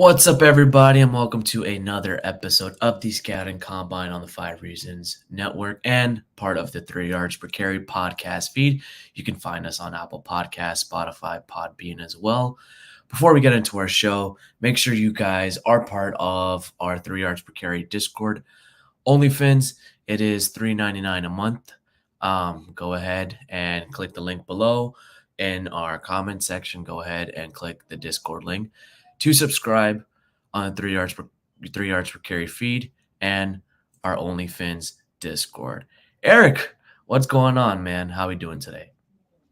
What's up, everybody, and welcome to another episode of the Scouting Combine on the Five Reasons Network and part of the 3 Yards Per Carry podcast feed. You can find us on Apple Podcasts, Spotify, Podbean as well. Before we get into our show, make sure you guys are part of our 3 Yards Per Carry Discord. OnlyFins, it is $3.99 a month. Go ahead and click the link below in our comment section. Go ahead and click the Discord link to subscribe on 3 Yards per Carry feed and our OnlyFins Discord. Eric, what's going on, man? How we doing today?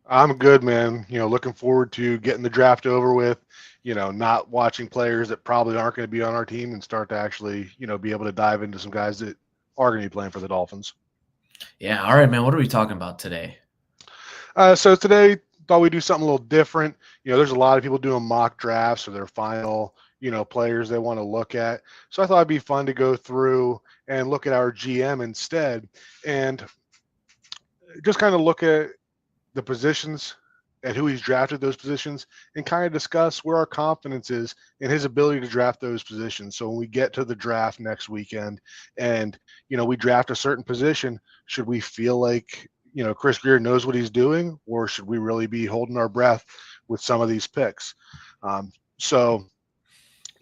I'm good, man. Looking forward to getting the draft over with, not watching players that probably aren't going to be on our team and start to actually, be able to dive into some guys that are going to be playing for the Dolphins. Yeah, all right, man. What are we talking about today? So today, thought we'd do something a little different. There's a lot of people doing mock drafts or their final, players they want to look at. So I thought it'd be fun to go through and look at our GM instead and just kind of look at the positions and who he's drafted those positions and kind of discuss where our confidence is in his ability to draft those positions. So when we get to the draft next weekend and, we draft a certain position, should we feel like, Chris Grier knows what he's doing, or should we really be holding our breath with some of these picks? So,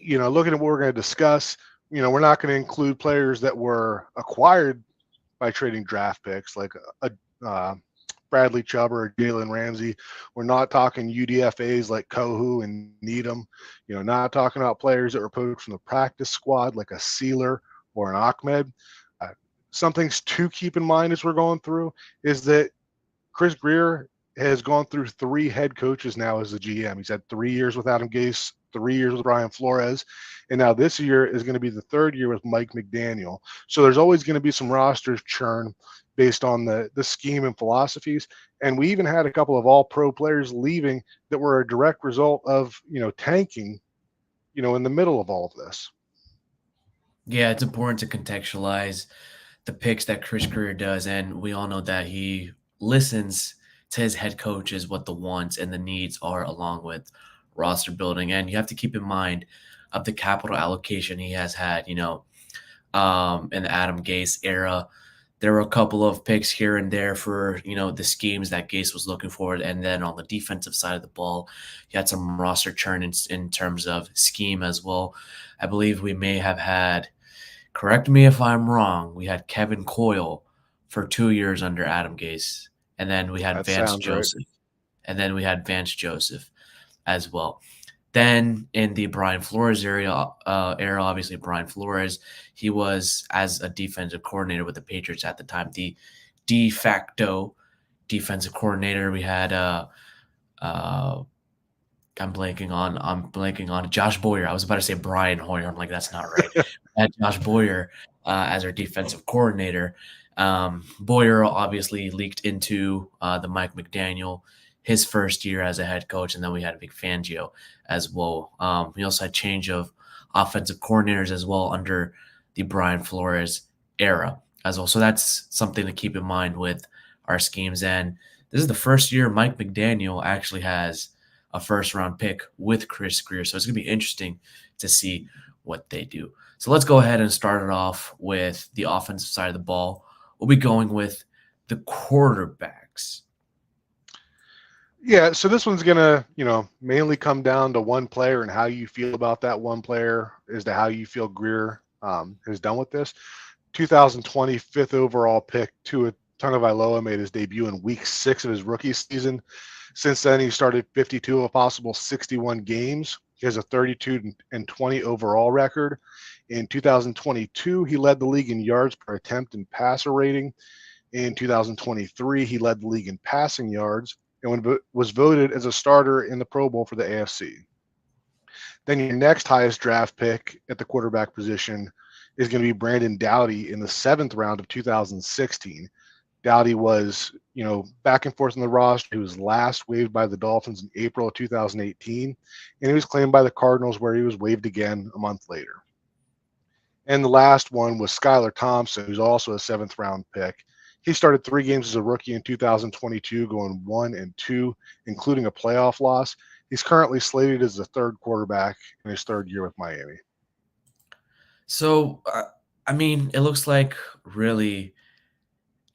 looking at what we're going to discuss, we're not going to include players that were acquired by trading draft picks like Bradley Chubb or Jalen Ramsey. We're not talking UDFAs like Kohu and Needham. Not talking about players that were poached from the practice squad like a Sealer or an Ahmed. Some things to keep in mind as we're going through is that Chris Grier has gone through 3 head coaches now as the GM. He's had 3 years with Adam Gase, 3 years with Brian Flores, and now this year is going to be the 3rd year with Mike McDaniel. So there's always going to be some rosters churn based on the scheme and philosophies. And we even had a couple of all-pro players leaving that were a direct result of, tanking, in the middle of all of this. Yeah, it's important to contextualize the picks that Chris Grier does, and we all know that he listens to his head coaches, what the wants and the needs are, along with roster building. And you have to keep in mind of the capital allocation he has had, in the Adam Gase era. There were a couple of picks here and there for, the schemes that Gase was looking for. And then on the defensive side of the ball, you had some roster churn in terms of scheme as well. I believe we may have had, correct me if I'm wrong, we had Kevin Coyle for 2 years under Adam Gase. And then we had Vance Joseph. Right. And then we had Vance Joseph as well. Then in the Brian Flores era, obviously Brian Flores, he was, as a defensive coordinator with the Patriots at the time, the de facto defensive coordinator. We had I'm blanking on Josh Boyer. I was about to say Brian Hoyer. I'm like, that's not right. We had Josh Boyer as our defensive coordinator. Boyer obviously leaked into the Mike McDaniel his first year as a head coach, and then we had Vic Fangio as well. We also had change of offensive coordinators as well under the Brian Flores era as well. So that's something to keep in mind with our schemes. And this is the first year Mike McDaniel actually has a first-round pick with Chris Grier. So it's going to be interesting to see what they do. So let's go ahead and start it off with the offensive side of the ball. We'll be going with the quarterbacks. Yeah, so this one's going to, mainly come down to one player and how you feel about that one player as to how you feel Grier has done with this. 2020 5th overall pick, Tua Tagovailoa made his debut in week 6 of his rookie season. Since then, he started 52 of a possible 61 games. He has a 32-20 overall record. In 2022, he led the league in yards per attempt and passer rating. In 2023, he led the league in passing yards and was voted as a starter in the Pro Bowl for the AFC. Then your next highest draft pick at the quarterback position is going to be Brandon Doughty in the 7th round of 2016. Doughty was, back and forth in the roster. He was last waived by the Dolphins in April of 2018, and he was claimed by the Cardinals, where he was waived again a month later. And the last one was Skylar Thompson, who's also a 7th round pick. He started 3 games as a rookie in 2022, going 1-2, including a playoff loss. He's currently slated as the third quarterback in his third year with Miami. So, I mean, it looks like really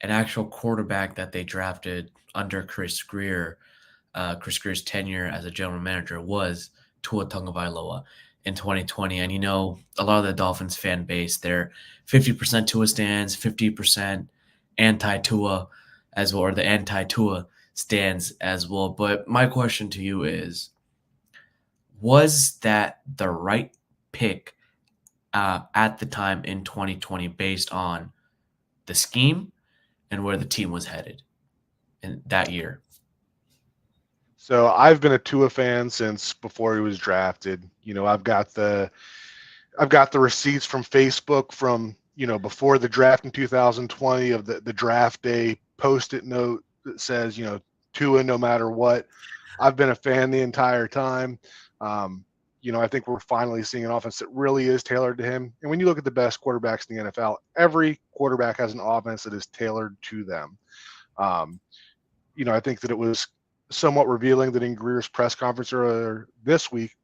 an actual quarterback that they drafted under Chris Grier. Chris Grier's tenure as a general manager was Tua Tagovailoa in 2020. And, a lot of the Dolphins fan base, they're 50% Tua stands, 50% anti-Tua as well, or the anti-Tua stands as well. But my question to you is, was that the right pick at the time in 2020 based on the scheme and where the team was headed in that year? So I've been a Tua fan since before he was drafted. I've got the receipts from Facebook from before the draft in 2020 of the draft day post-it note that says Tua no matter what. I've been a fan the entire time. I think we're finally seeing an offense that really is tailored to him. And when you look at the best quarterbacks in the NFL, every quarterback has an offense that is tailored to them. I think that it was somewhat revealing that in Grier's press conference earlier this week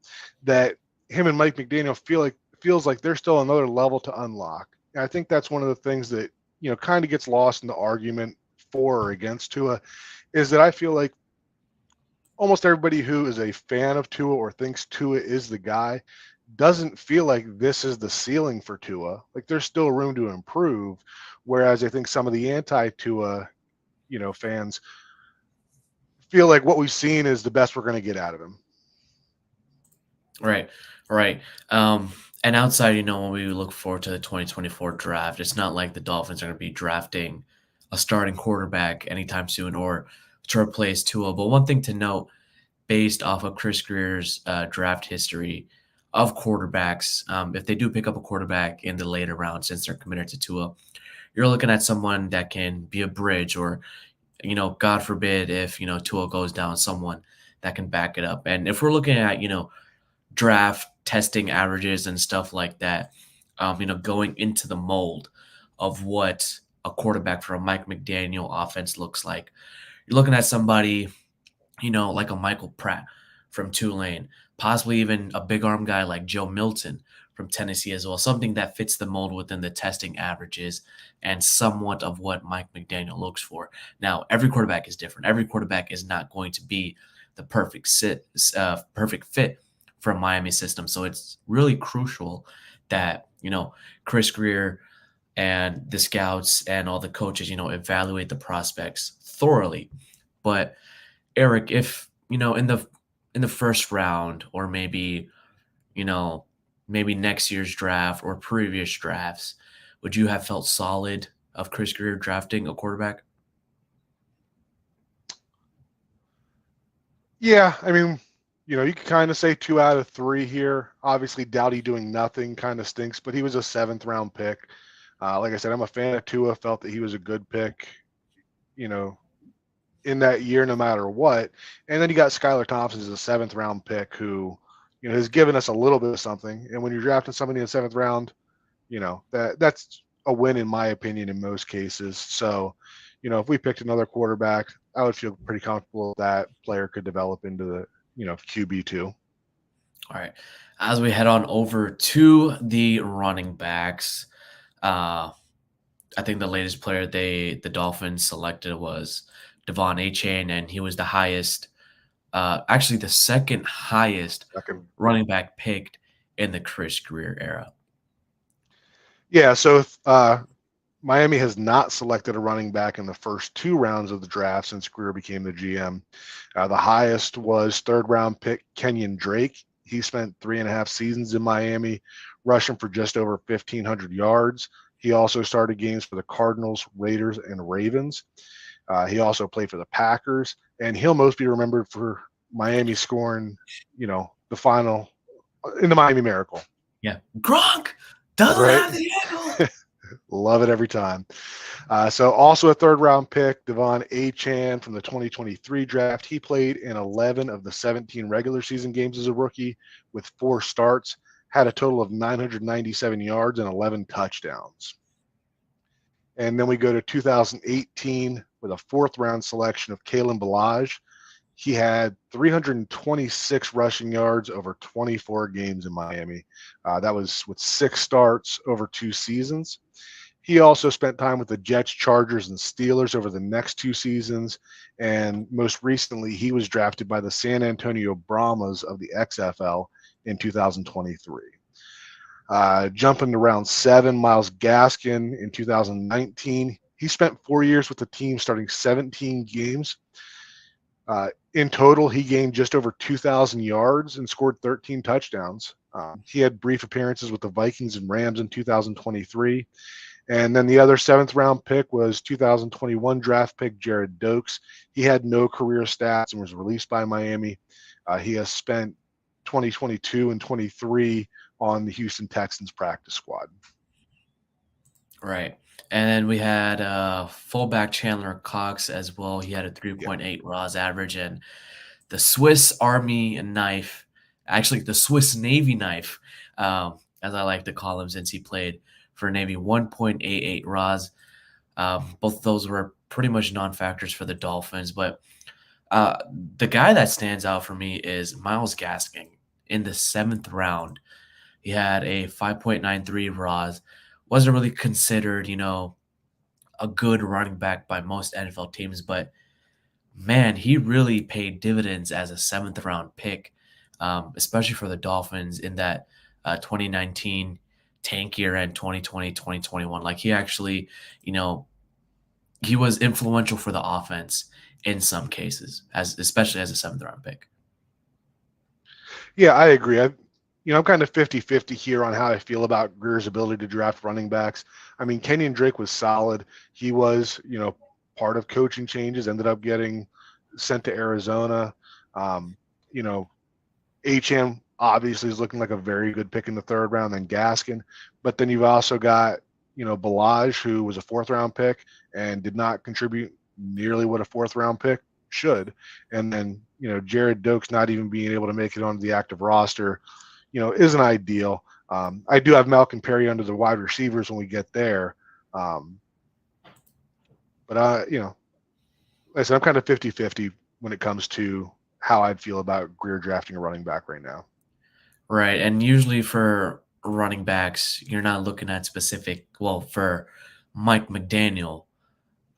that him and Mike McDaniel feels like there's still another level to unlock. And I think that's one of the things that kind of gets lost in the argument for or against Tua, is that I feel like almost everybody who is a fan of Tua or thinks Tua is the guy doesn't feel like this is the ceiling for Tua. Like there's still room to improve. Whereas I think some of the anti-Tua, fans feel like what we've seen is the best we're going to get out of him. Right, right. And outside, when we look forward to the 2024 draft, it's not like the Dolphins are going to be drafting a starting quarterback anytime soon or to replace Tua. But one thing to note, based off of Chris Grier's draft history of quarterbacks, if they do pick up a quarterback in the later round since they're committed to Tua, you're looking at someone that can be a bridge or, God forbid if, Tua goes down, someone that can back it up. And if we're looking at, draft testing averages and stuff like that, going into the mold of what a quarterback for a Mike McDaniel offense looks like, you're looking at somebody, like a Michael Pratt from Tulane, possibly even a big arm guy like Joe Milton from Tennessee as well, something that fits the mold within the testing averages and somewhat of what Mike McDaniel looks for. Now, every quarterback is different. Every quarterback is not going to be the perfect fit for a Miami system. So it's really crucial that, Chris Grier and the scouts and all the coaches, evaluate the prospects thoroughly. But Eric, if, in the first round or maybe, maybe next year's draft or previous drafts, would you have felt solid of Chris Grier drafting a quarterback? Yeah, I mean, you can kind of say 2 out of 3 here. Obviously, Dowdy doing nothing kind of stinks, but he was a 7th round pick. Like I said, I'm a fan of Tua. Felt that he was a good pick, in that year, no matter what. And then you got Skylar Thompson as a 7th round pick who, has given us a little bit of something. And when you're drafting somebody in the 7th round, that's a win in my opinion in most cases. So, if we picked another quarterback, I would feel pretty comfortable that player could develop into the, QB2. All right. As we head on over to the running backs, I think the latest player the Dolphins selected was Devon Achane, and he was the highest, actually the second highest running back picked in the Chris Grier era. Yeah, so Miami has not selected a running back in the first 2 rounds of the draft since Grier became the GM. The highest was 3rd round pick Kenyon Drake. He spent 3.5 seasons in Miami, rushing for just over 1,500 yards. He also started games for the Cardinals, Raiders, and Ravens. He also played for the Packers, and he'll most be remembered for Miami scoring, the final in the Miami Miracle. Yeah, Gronk doesn't have the handle. Love it every time. So also a 3rd round pick, Devon Achane from the 2023 draft. He played in 11 of the 17 regular season games as a rookie with 4 starts, had a total of 997 yards and 11 touchdowns. And then we go to 2018 with a 4th round selection of Kalen Ballage. He had 326 rushing yards over 24 games in Miami. That was with 6 starts over 2 seasons. He also spent time with the Jets, Chargers, and Steelers over the next 2 seasons. And most recently, he was drafted by the San Antonio Brahmas of the XFL in 2023. Jumping to round 7, Myles Gaskin in 2019. He spent 4 years with the team, starting 17 games. In total, he gained just over 2,000 yards and scored 13 touchdowns. He had brief appearances with the Vikings and Rams in 2023. And then the other 7th-round pick was 2021 draft pick Jared Dokes. He had no career stats and was released by Miami. He has spent 2022 and 23 on the Houston Texans practice squad. Right. And then we had fullback Chandler Cox as well. He had a 3.8 RAS average, and the Swiss Army knife, actually the Swiss Navy knife, as I like to call him since he played for Navy, 1.88 RAS. Both of those were pretty much non-factors for the Dolphins. But the guy that stands out for me is Myles Gaskin in the 7th round. He had a 5.93 RAS. Wasn't really considered, a good running back by most NFL teams, but man, he really paid dividends as a 7th-round pick, especially for the Dolphins in that 2019 tank year and 2020, 2021. Like he actually, he was influential for the offense in some cases, especially as a 7th-round pick. Yeah, I agree. I'm kind of 50-50 here on how I feel about Grier's ability to draft running backs. I mean, Kenyon Drake was solid. He was, part of coaching changes, ended up getting sent to Arizona. HM obviously is looking like a very good pick in the 3rd round, then Gaskin. But then you've also got, Balaj, who was a 4th-round pick and did not contribute nearly what a 4th-round pick should. And then, Jared Dokes not even being able to make it onto the active roster, isn't ideal. I do have Malcolm Perry under the wide receivers when we get there. Like I said, I'm kind of 50-50 when it comes to how I'd feel about Grier drafting a running back right now. Right. And usually for running backs, you're not looking at for Mike McDaniel,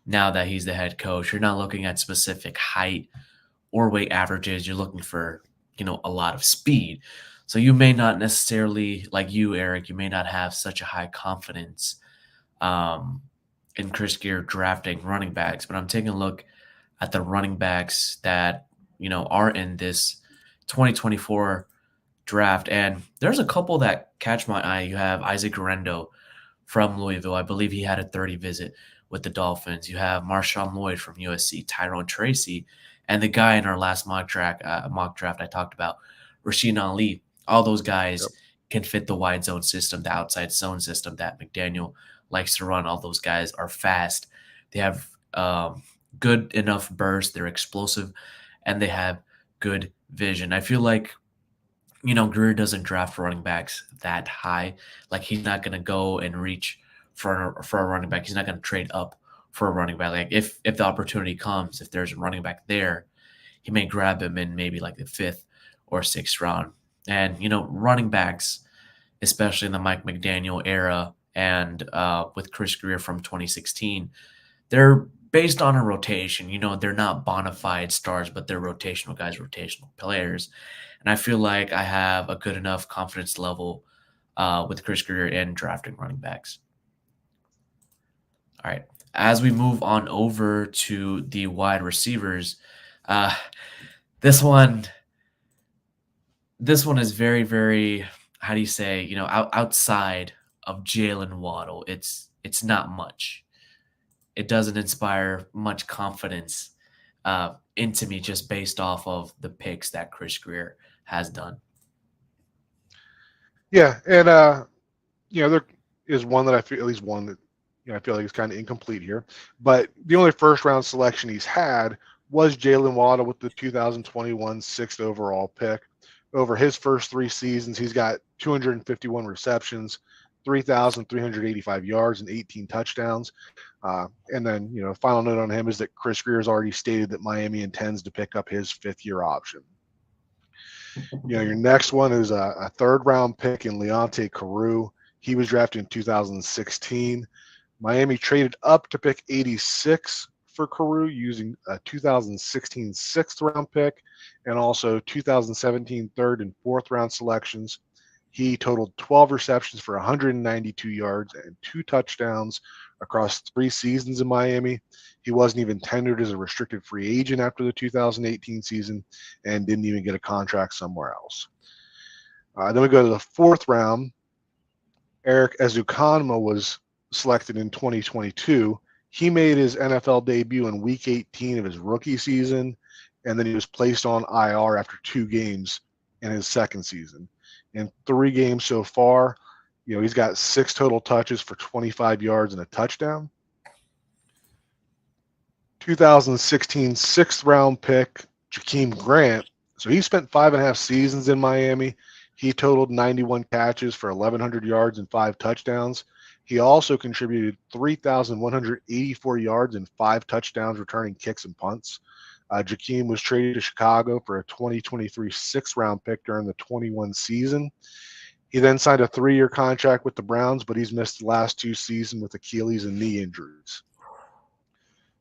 now that he's the head coach, you're not looking at specific height or weight averages. You're looking for, a lot of speed. So you may not necessarily, like you, Eric, you may not have such a high confidence in Chris Grier drafting running backs. But I'm taking a look at the running backs that, are in this 2024 draft. And there's a couple that catch my eye. You have Isaac Guerendo from Louisville. I believe he had a 30 visit with the Dolphins. You have Marshawn Lloyd from USC, Tyrone Tracy, and the guy in our last mock draft I talked about, Rasheen Ali. All those guys can fit the wide zone system, the outside zone system that McDaniel likes to run. All those guys are fast. They have good enough burst. They're explosive, and they have good vision. I feel like, Grier doesn't draft running backs that high. Like he's not going to go and reach for a running back. He's not going to trade up for a running back. Like if the opportunity comes, if there's a running back there, he may grab him in maybe like the 5th or 6th round. And, running backs, especially in the Mike McDaniel era and with Chris Grier from 2016, they're based on a rotation. They're not bona fide stars, but they're rotational guys, rotational players. And I feel like I have a good enough confidence level with Chris Grier in drafting running backs. All right. As we move on over to the wide receivers, this one is very, very, how do you say, outside of Jalen Waddle. It's not much. It doesn't inspire much confidence into me just based off of the picks that Chris Grier has done. Yeah, and there is one that I feel, at least one that I feel like is kind of incomplete here. But the only 1st-round selection he's had was Jalen Waddle with the 2021 6th overall pick. Over his first 3 seasons, he's got 251 receptions, 3,385 yards and 18 touchdowns. And then, final note on him is that Chris Grier has already stated that Miami intends to pick up his fifth-year option. Your next one is a third-round pick in Leonte Carroo. He was drafted in 2016. Miami traded up to pick 86 for Carroo using a 2016 sixth-round pick and also 2017 third and fourth-round selections. He totaled 12 receptions for 192 yards and 2 touchdowns across 3 seasons in Miami. He wasn't even tendered as a restricted free agent after the 2018 season and didn't even get a contract somewhere else. Then we go to the fourth round. Eric Ezukanma was selected in 2022. He made his NFL debut in Week 18 of his rookie season, and then he was placed on IR after 2 games in his second season. In 3 games so far, he's got 6 total touches for 25 yards and a touchdown. 2016 sixth-round pick, Jakeem Grant. So he spent 5.5 seasons in Miami. He totaled 91 catches for 1,100 yards and 5 touchdowns. He also contributed 3,184 yards and 5 touchdowns returning kicks and punts. Jakeem was traded to Chicago for a 2023 sixth-round pick during the 21 season. He then signed a 3-year contract with the Browns, but he's missed the last 2 seasons with Achilles and knee injuries.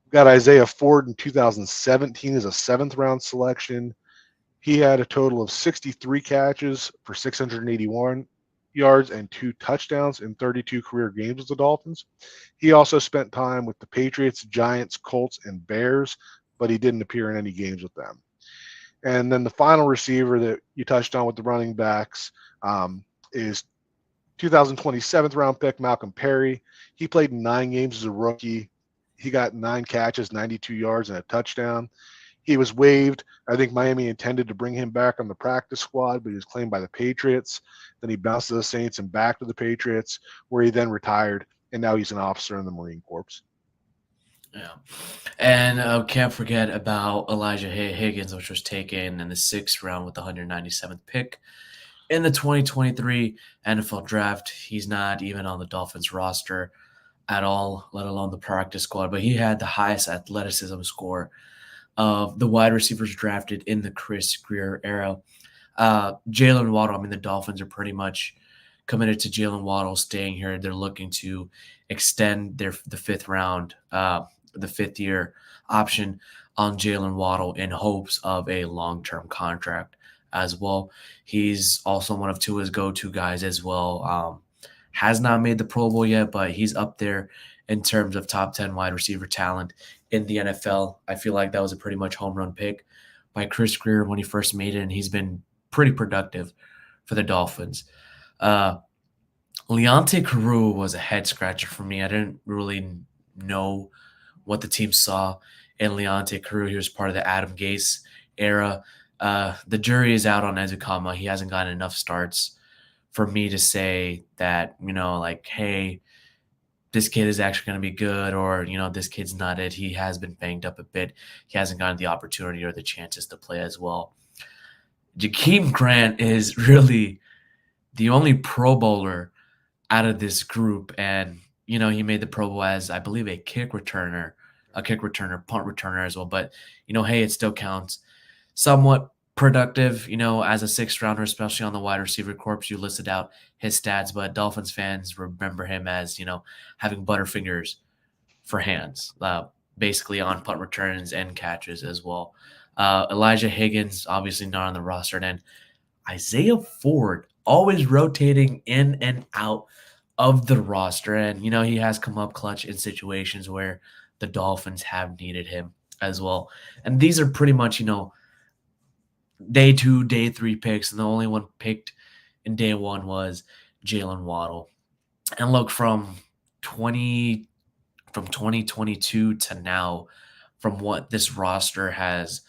We've got Isaiah Ford in 2017 as a 7th-round selection. He had a total of 63 catches for 681 yards and 2 touchdowns in 32 career games with the Dolphins. He also spent time with the Patriots, Giants, Colts, and Bears, but he didn't appear in any games with them. And then the final receiver that you touched on with the running backs is 2020 7th-round pick Malcolm Perry. He played in 9 games as a rookie. He got 9 catches, 92 yards, and a touchdown. He was waived. I think Miami intended to bring him back on the practice squad, but he was claimed by the Patriots. Then he bounced to the Saints and back to the Patriots, where he then retired, and now he's an officer in the Marine Corps. Yeah. And can't forget about Elijah Higgins, which was taken in the 6th round with the 197th pick. In the 2023 NFL Draft, he's not even on the Dolphins roster at all, let alone the practice squad, but he had the highest athleticism score of the wide receivers drafted in the Chris Grier era. Jalen Waddle, the Dolphins are pretty much committed to Jalen Waddle staying here. They're looking to extend the 5th round, the 5th-year option on Jalen Waddle in hopes of a long-term contract as well. He's also one of Tua's go-to guys as well. Has not made the Pro Bowl yet, but he's up there in terms of top 10 wide receiver talent in the NFL. I feel like that was a pretty much home run pick by Chris Grier when he first made it, and he's been pretty productive for the Dolphins. Leonte Carroo was a head scratcher for me. I didn't really know what the team saw in Leonte Carroo. He was part of the Adam Gase era. The jury is out on Ezukanma. He hasn't gotten enough starts for me to say that, hey, this kid is actually going to be good, or, this kid's not it. He has been banged up a bit. He hasn't gotten the opportunity or the chances to play as well. Jakeem Grant is really the only Pro Bowler out of this group. And, he made the Pro Bowl as, I believe, a punt returner as well. But, hey, it still counts. Somewhat productive, as a 6th rounder, especially on the wide receiver corps. You listed out his stats, but Dolphins fans remember him as, having butterfingers for hands, basically on punt returns and catches as well. Elijah Higgins, obviously not on the roster. And then Isaiah Ford, always rotating in and out of the roster. And, he has come up clutch in situations where the Dolphins have needed him as well. And these are pretty much, day 2, day 3 picks, and the only one picked in day 1 was Jalen Waddle. And look, from 2022 to now, from what this roster has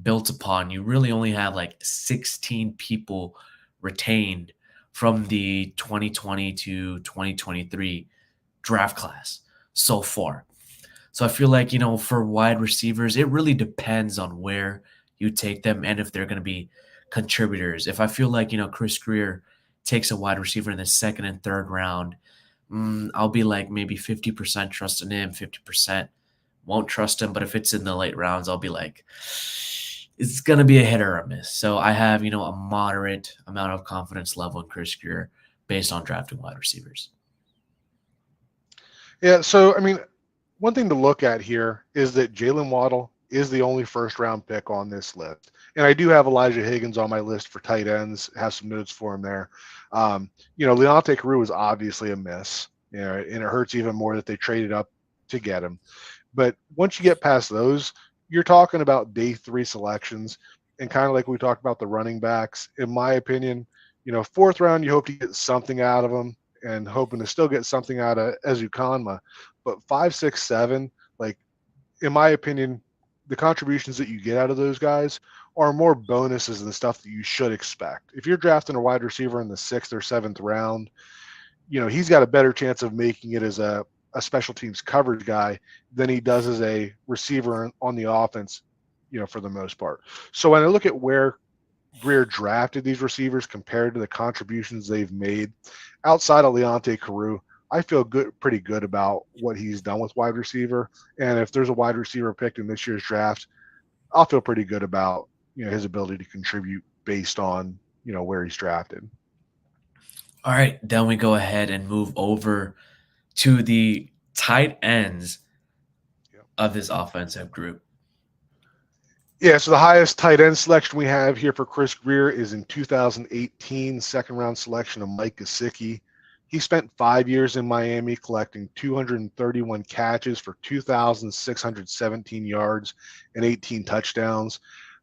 built upon, you really only have like 16 people retained from the 2020 to 2023 draft class so far. So I feel like, for wide receivers, it really depends on where you take them and if they're going to be contributors. If I feel like, Chris Grier takes a wide receiver in the second and third round, I'll be like maybe 50% trusting him, 50% won't trust him. But if it's in the late rounds, I'll be like, it's going to be a hit or a miss. So I have, a moderate amount of confidence level in Chris Grier based on drafting wide receivers. Yeah, so I mean, one thing to look at here is that Jalen Waddle is the only first-round pick on this list, and I do have Elijah Higgins on my list for tight ends. Have some notes for him there. Leonte Carew is obviously a miss, and it hurts even more that they traded up to get him. But once you get past those, you're talking about day 3 selections, and kind of like we talked about the running backs. In my opinion, fourth round, you hope to get something out of them, and hoping to still get something out of Ezukanma. But 5, 6, 7, like in my opinion, the contributions that you get out of those guys are more bonuses than stuff that you should expect. If you're drafting a wide receiver in the 6th or 7th round, he's got a better chance of making it as a special teams coverage guy than he does as a receiver on the offense, for the most part. So when I look at where Grier drafted these receivers compared to the contributions they've made outside of Leonte Carew, I feel pretty good about what he's done with wide receiver. And if there's a wide receiver picked in this year's draft, I'll feel pretty good about, his ability to contribute based on, where he's drafted. All right, then we go ahead and move over to the tight ends of this offensive group. Yeah, so the highest tight end selection we have here for Chris Grier is in 2018, second-round selection of Mike Gesicki. He spent 5 years in Miami collecting 231 catches for 2,617 yards and 18 touchdowns.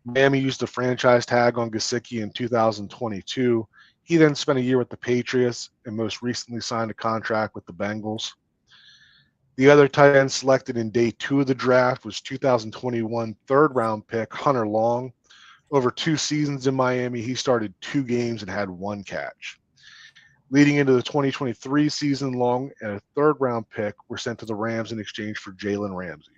Miami used the franchise tag on Gesicki in 2022. He then spent a year with the Patriots and most recently signed a contract with the Bengals. The other tight end selected in day 2 of the draft was 2021 third-round pick Hunter Long. Over 2 seasons in Miami, he started 2 games and had 1 catch. Leading into the 2023 season, Long and a third-round pick were sent to the Rams in exchange for Jalen Ramsey.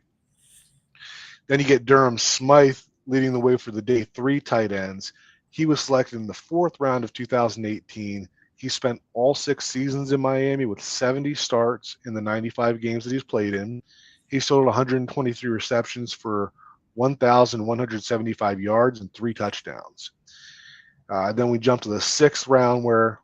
Then you get Durham Smythe leading the way for the day 3 tight ends. He was selected in the 4th round of 2018. He spent all 6 seasons in Miami with 70 starts in the 95 games that he's played in. He totaled 123 receptions for 1,175 yards and 3 touchdowns. Then we jump to the 6th round where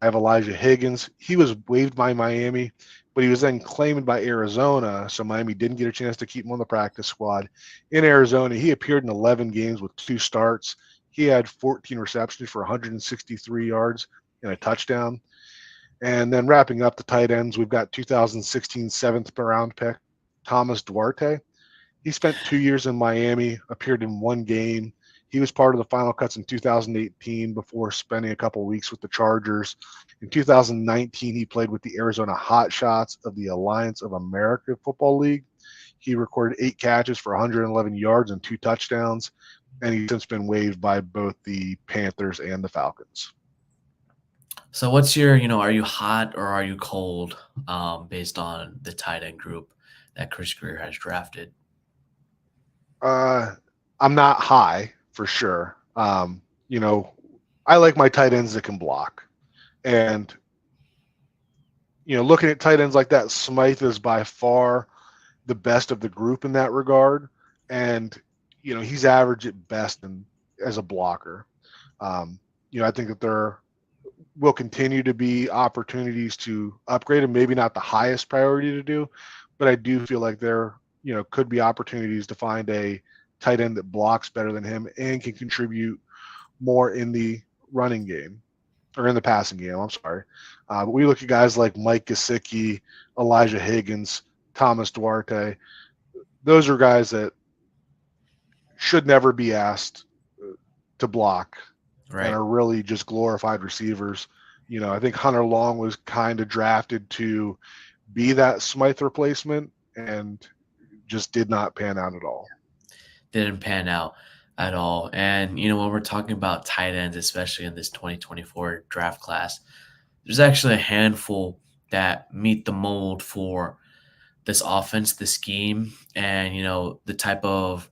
I have Elijah Higgins. He was waived by Miami, but he was then claimed by Arizona, so Miami didn't get a chance to keep him on the practice squad. In Arizona, he appeared in 11 games with 2 starts. He had 14 receptions for 163 yards and a touchdown. And then wrapping up the tight ends, we've got 2016 7th round pick Thomas Duarte. He spent 2 years in Miami, appeared in 1 game. He was part of the final cuts in 2018 before spending a couple weeks with the Chargers. In 2019, he played with the Arizona Hotshots of the Alliance of America Football League. He recorded 8 catches for 111 yards and 2 touchdowns, and he's since been waived by both the Panthers and the Falcons. So what's your, are you hot or are you cold based on the tight end group that Chris Grier has drafted? I'm not high for sure. I like my tight ends that can block. And, looking at tight ends like that, Smythe is by far the best of the group in that regard. And, he's average at best as a blocker. I think that there will continue to be opportunities to upgrade him, maybe not the highest priority to do, but I do feel like there, could be opportunities to find a tight end that blocks better than him and can contribute more in the running game or in the passing game. I'm sorry. But we look at guys like Mike Gesicki, Elijah Higgins, Thomas Duarte. Those are guys that should never be asked to block. Right. And are really just glorified receivers. I think Hunter Long was kind of drafted to be that Smythe replacement and just did not pan out at all. Didn't pan out at all. And, when we're talking about tight ends, especially in this 2024 draft class, there's actually a handful that meet the mold for this offense, the scheme, and, the type of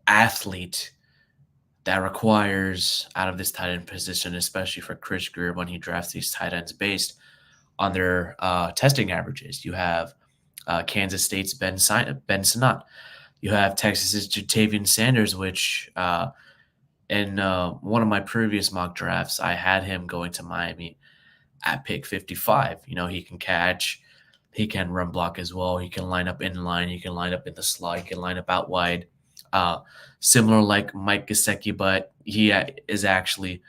athlete that requires out of this tight end position, especially for Chris Grier when he drafts these tight ends based on their testing averages. You have Kansas State's Ben Sinnott. You have Texas's Jatavian Sanders, which in one of my previous mock drafts, I had him going to Miami at pick 55. He can catch, he can run block as well. He can line up in line, he can line up in the slot, he can line up out wide. Similar like Mike Gesicki, but he is actually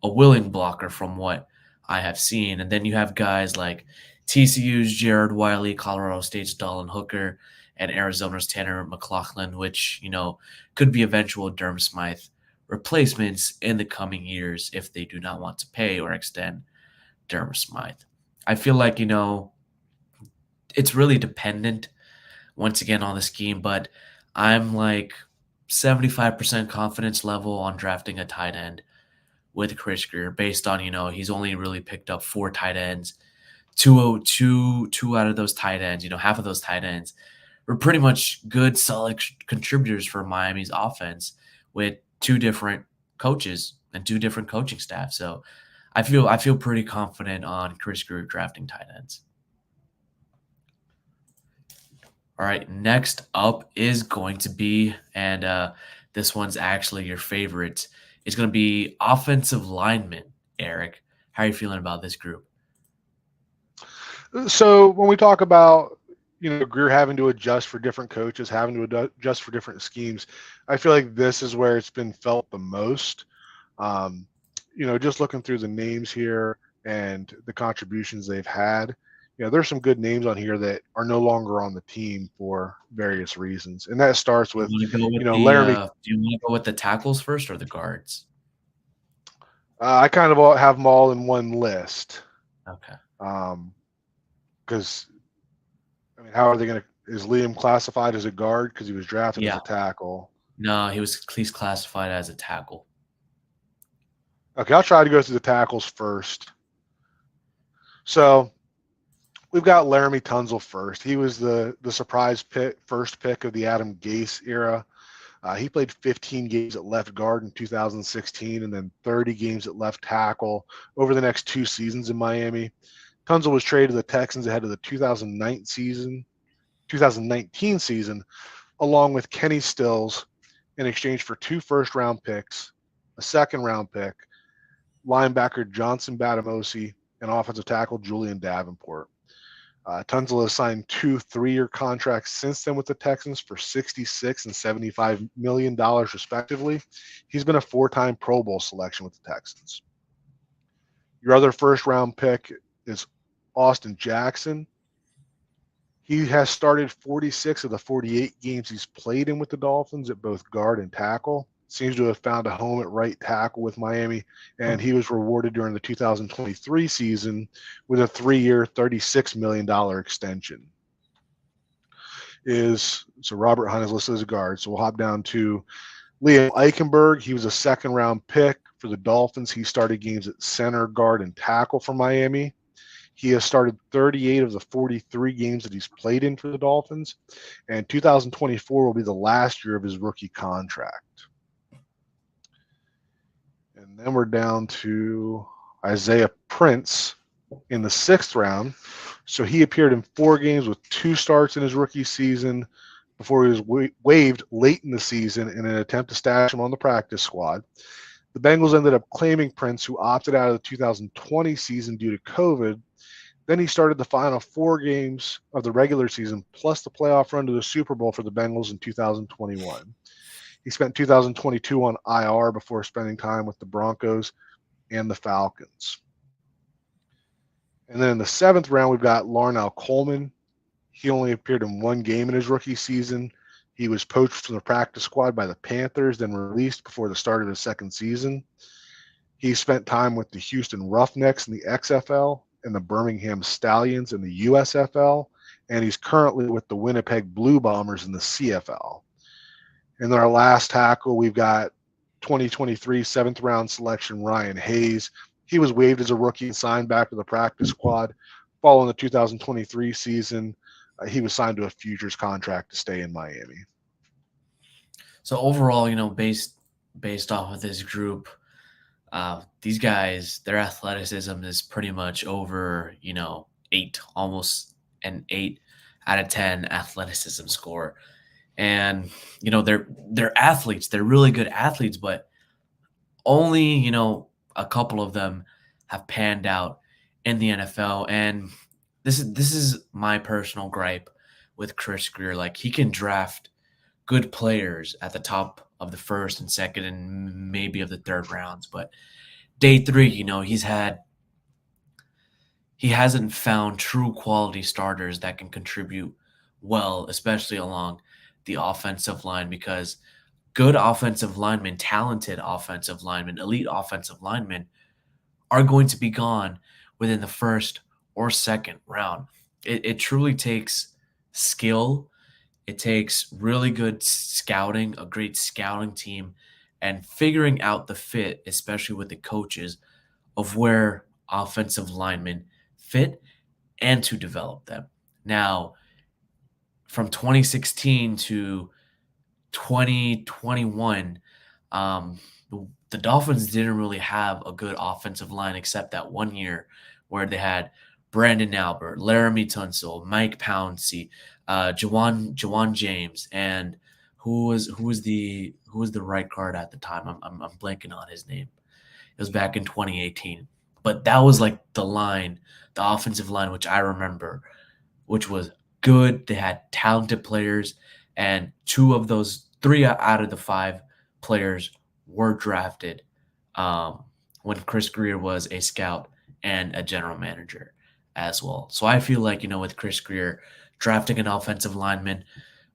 a willing blocker from what I have seen. And then you have guys like TCU's Jared Wiley, Colorado State's Dallin Hooker, and Arizona's Tanner McLaughlin, which, could be eventual Durham Smythe replacements in the coming years if they do not want to pay or extend Durham Smythe. I feel like, it's really dependent once again on the scheme, but I'm like 75% confidence level on drafting a tight end with Chris Grier based on, he's only really picked up 4 tight ends. Two out of those tight ends, half of those tight ends were pretty much good, solid contributors for Miami's offense with 2 different coaches and 2 different coaching staff. So I feel pretty confident on Chris Grier drafting tight ends. All right, next up is going to be, and this one's actually your favorite, it's going to be offensive linemen. Eric, how are you feeling about this group? So when we talk about, Grier having to adjust for different coaches, having to adjust for different schemes, I feel like this is where it's been felt the most. Just looking through the names here and the contributions they've had, there's some good names on here that are no longer on the team for various reasons. And that starts with, Laramie. Do you want to go with the tackles first or the guards? I kind of have them all in one list. Okay. Because, how are they going to – is Liam classified as a guard because he was drafted as a tackle? No, he's classified as a tackle. Okay, I'll try to go through the tackles first. So we've got Laramie Tunsil first. He was the surprise first pick of the Adam Gase era. He played 15 games at left guard in 2016 and then 30 games at left tackle over the next 2 seasons in Miami. Tunsil was traded to the Texans ahead of the 2019 season, along with Kenny Stills, in exchange for 2 first-round picks, a second-round pick, linebacker Johnson Batamosi, and offensive tackle Julian Davenport. Tunsil has signed 2 3-year contracts since then with the Texans for $66 and $75 million, respectively. He's been a 4-time Pro Bowl selection with the Texans. Your other first-round pick is Austin Jackson. He has started 46 of the 48 games he's played in with the Dolphins at both guard and tackle. Seems to have found a home at right tackle with Miami, and he was rewarded during the 2023 season with a 3-year, $36 million extension. So Robert Hunt is listed as a guard. So we'll hop down to Liam Eichenberg. He was a second-round pick for the Dolphins. He started games at center, guard, and tackle for Miami. He has started 38 of the 43 games that he's played in for the Dolphins, and 2024 will be the last year of his rookie contract. And then we're down to Isaiah Prince in the 6th round. So he appeared in 4 games with 2 starts in his rookie season before he was waived late in the season in an attempt to stash him on the practice squad. The Bengals ended up claiming Prince, who opted out of the 2020 season due to COVID. Then he started the final 4 games of the regular season, plus the playoff run to the Super Bowl for the Bengals in 2021. He spent 2022 on IR before spending time with the Broncos and the Falcons. And then in the 7th round, we've got Larnell Coleman. He only appeared in 1 game in his rookie season. He was poached from the practice squad by the Panthers, then released before the start of his 2nd season. He spent time with the Houston Roughnecks in the XFL and the Birmingham Stallions in the USFL, and he's currently with the Winnipeg Blue Bombers in the CFL. And then our last tackle, we've got 2023 7th round selection Ryan Hayes. He was waived as a rookie and signed back to the practice squad. Following the 2023 season, he was signed to a futures contract to stay in Miami. So overall, based based off of this group, these guys, their athleticism is pretty much over, 8, almost an 8 out of 10 athleticism score. And, they're athletes. They're really good athletes, but only, a couple of them have panned out in the NFL. And this is my personal gripe with Chris Grier. Like, he can draft good players at the top of the first and second and maybe of the third rounds, but day three, he hasn't found true quality starters that can contribute well, especially along the offensive line, because good offensive linemen, talented offensive linemen, elite offensive linemen are going to be gone within the first or second round. It truly takes skill. It takes really good scouting, a great scouting team, and figuring out the fit, especially with the coaches, of where offensive linemen fit and to develop them. Now, from 2016 to 2021, the Dolphins didn't really have a good offensive line except that one year where they had Brandon Albert, Laramie Tunsil, Mike Pouncey, Jawan James, and who was the right guard at the time? I'm blanking on his name. It was back in 2018. But that was like the line, the offensive line, which I remember, which was good. They had talented players, and three out of the five players were drafted when Chris Grier was a scout and a general manager as well. So I feel like, with Chris Grier drafting an offensive lineman,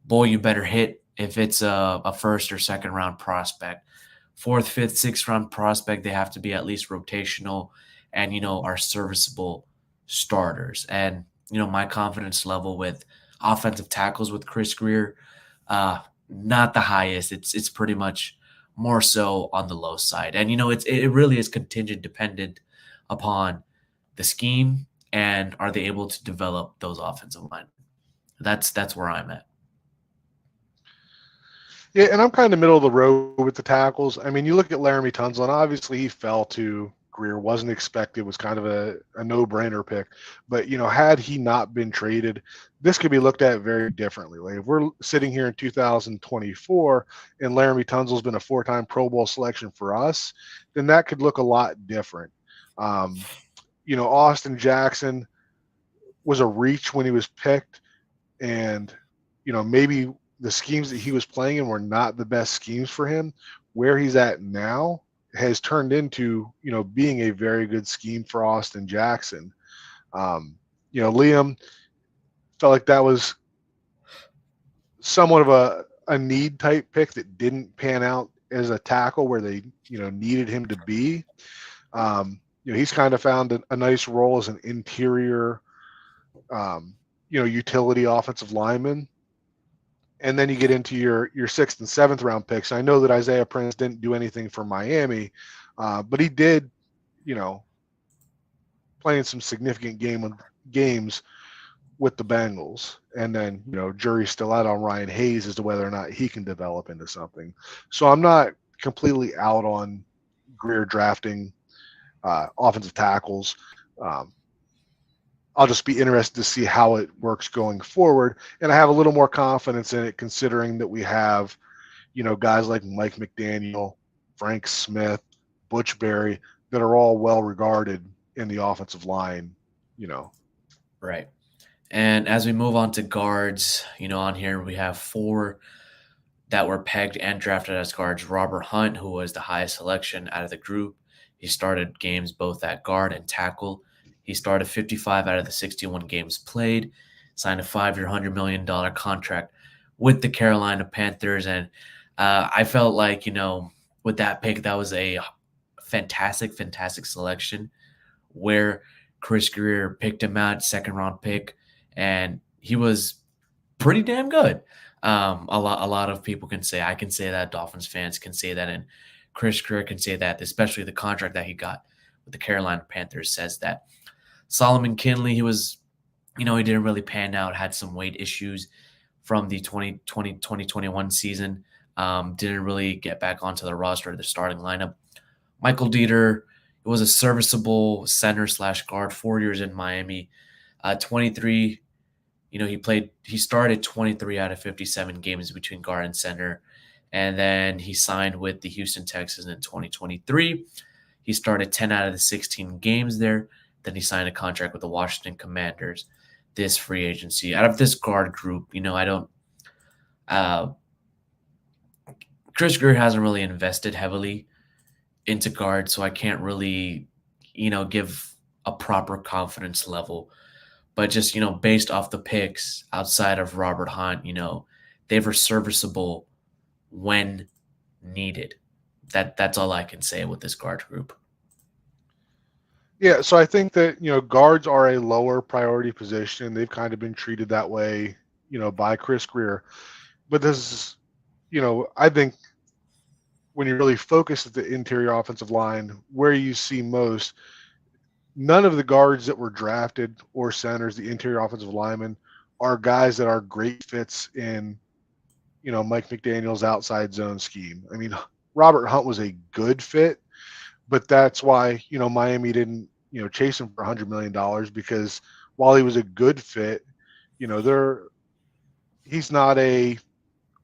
boy, you better hit if it's a first or second round prospect. Fourth, fifth, sixth round prospect, they have to be at least rotational and, are serviceable starters. And, my confidence level with offensive tackles with Chris Grier, not the highest. It's pretty much more so on the low side. And, it really is contingent dependent upon the scheme and are they able to develop those offensive linemen. That's where I'm at. Yeah, and I'm kind of middle of the road with the tackles. I mean, you look at Laramie Tunsil, and obviously he fell to Greer, wasn't expected, was kind of a no-brainer pick. But, had he not been traded, this could be looked at very differently. Like if we're sitting here in 2024 and Laramie Tunsil's been a four-time Pro Bowl selection for us, then that could look a lot different. Austin Jackson was a reach when he was picked, and, maybe the schemes that he was playing in were not the best schemes for him. Where he's at now has turned into, being a very good scheme for Austin Jackson. Liam felt like that was somewhat of a need type pick that didn't pan out as a tackle where they, needed him to be. He's kind of found a nice role as an interior, utility offensive lineman. And then you get into your sixth and seventh round picks. I know that Isaiah Prince didn't do anything for Miami, but he did, playing some significant games with the Bengals. And then, jury's still out on Ryan Hayes as to whether or not he can develop into something. So I'm not completely out on Grier drafting offensive tackles. I'll just be interested to see how it works going forward. And I have a little more confidence in it considering that we have, guys like Mike McDaniel, Frank Smith, Butch Berry that are all well regarded in the offensive line, Right. And as we move on to guards, on here we have four that were pegged and drafted as guards. Robert Hunt, who was the highest selection out of the group. He started games both at guard and tackle. He started 55 out of the 61 games played, signed a 5-year, $100 million contract with the Carolina Panthers. And I felt like, with that pick, that was a fantastic, fantastic selection where Chris Grier picked him out, second round pick, and he was pretty damn good. A lot of people can say, I can say that, Dolphins fans can say that, and Chris Grier can say that, especially the contract that he got with the Carolina Panthers says that. Solomon Kinley, he was, he didn't really pan out, had some weight issues from the 2020-2021 season. Didn't really get back onto the roster of the starting lineup. Michael Dieter was a serviceable center slash guard, 4 years in Miami. 23, he started 23 out of 57 games between guard and center. And then he signed with the Houston Texans in 2023. He started 10 out of the 16 games there. Then he signed a contract with the Washington Commanders this free agency. Out of this guard group, I don't. Chris Grier hasn't really invested heavily into guard, so I can't really, give a proper confidence level. But just, based off the picks outside of Robert Hunt, they were serviceable when needed. That's all I can say with this guard group. Yeah, so I think that, guards are a lower priority position. They've kind of been treated that way, by Chris Grier. But this is, I think when you really focus at the interior offensive line, where you see most, none of the guards that were drafted or centers, the interior offensive linemen, are guys that are great fits in, Mike McDaniel's outside zone scheme. I mean, Robert Hunt was a good fit, but that's why, Miami didn't, chase him for $100 million, because while he was a good fit, he's not a